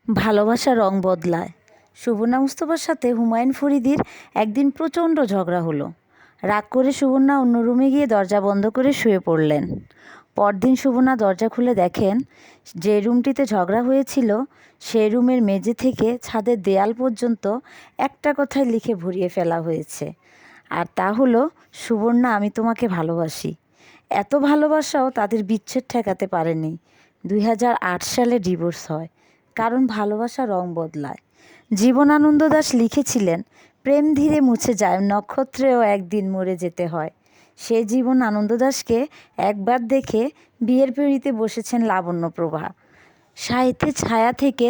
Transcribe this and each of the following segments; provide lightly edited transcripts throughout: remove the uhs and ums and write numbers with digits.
ভালোবাসা রং বদলায়। সুবর্ণা মুস্তফার সাথে হুমায়ুন ফরিদির একদিন প্রচণ্ড ঝগড়া হলো। রাগ করে সুবর্ণা অন্য রুমে গিয়ে দরজা বন্ধ করে শুয়ে পড়লেন। পরদিন সুবর্ণা দরজা খুলে দেখেন যে রুমটিতে ঝগড়া হয়েছিল সেই রুমের মেঝে থেকে ছাদের দেয়াল পর্যন্ত একটা কথায় লিখে ভরিয়ে ফেলা হয়েছে। আর তা হলো, সুবর্ণা, আমি তোমাকে ভালোবাসি। এত ভালোবাসাও তাদের বিচ্ছেদ ঠেকাতে পারেনি। 2008 সালে ডিভোর্স হয়, কারণ ভালোবাসা রং বদলায়। জীবনানন্দ দাশ লিখেছিলেন, প্রেম ধীরে মুছে যায়, নক্ষত্রেও একদিন মরে যেতে হয়। সে জীবনানন্দ দাশকে একবার দেখে বিয়ের পিঁড়িতে বসেছেন লাবণ্যপ্রভা। সাহিত্যের ছায়া থেকে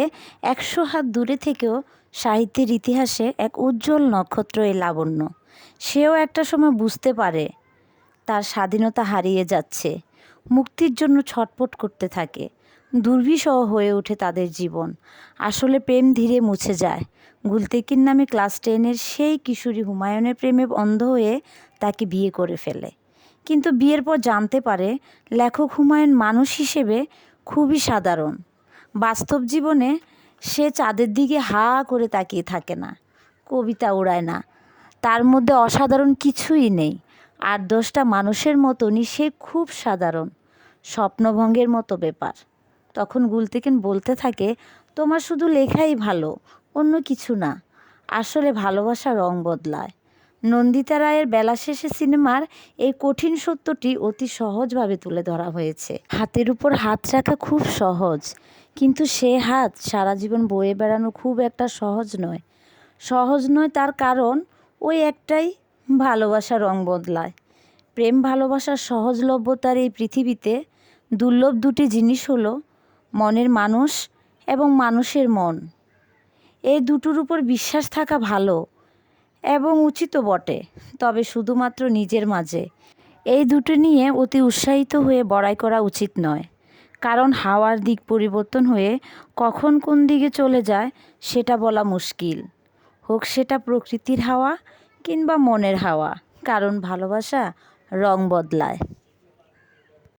100 হাত দূরে থেকেও সাহিত্যের ইতিহাসে এক উজ্জ্বল নক্ষত্র এই লাবণ্য। সেও একটা সময় বুঝতে পারে তার স্বাধীনতা হারিয়ে যাচ্ছে, মুক্তির জন্য ছটফট করতে থাকে। দুর্বিষহ হয়ে ওঠে তাদের জীবন। আসলে প্রেম ধীরে মুছে যায়। গুলতেকিন নামে ক্লাস 10-এর সেই কিশোরী হুমায়ুনের প্রেমে অন্ধ হয়ে তাকে বিয়ে করে ফেলে। কিন্তু বিয়ের পর জানতে পারে লেখক হুমায়ুন মানুষ হিসেবে খুবই সাধারণ। বাস্তব জীবনে সে চাঁদের দিকে হা করে তাকিয়ে থাকে না, কবিতা ওড়ায় না, তার মধ্যে অসাধারণ কিছুই নেই। 8-10টা মানুষের মতনই সে খুব সাধারণ, স্বপ্নভঙ্গের মতো ব্যাপার। তখন গুলতেকিন বলতে থাকে, তোমার শুধু লেখাই ভালো, অন্য কিছু না। আসলে ভালোবাসা রং বদলায়। নন্দিতা রায়ের বেলা শেষে সিনেমার এই কঠিন সত্যটি অতি সহজভাবে তুলে ধরা হয়েছে। হাতের উপর হাত রাখা খুব সহজ, কিন্তু সে হাত সারা জীবন বয়ে বেড়ানো খুব একটা সহজ নয়। সহজ নয় তার কারণ ওই একটাই, ভালোবাসা রং বদলায়। প্রেম ভালোবাসার সহজলভ্যতার এই পৃথিবীতে দুর্লভ দুটি জিনিস হলো মনের মানুষ এবং মানুষের মন। এই দুটোর উপর বিশ্বাস থাকা ভালো এবং উচিতও বটে, তবে শুধুমাত্র নিজের মাঝে। এই দুটো নিয়ে অতি উৎসাহিত হয়ে বড়াই করা উচিত নয়, কারণ হাওয়ার দিক পরিবর্তন হয়ে কখন কোন দিকে চলে যায় সেটা বলা মুশকিল। হোক সেটা প্রকৃতির হাওয়া কিংবা মনের হাওয়া, কারণ ভালোবাসা রং বদলায়।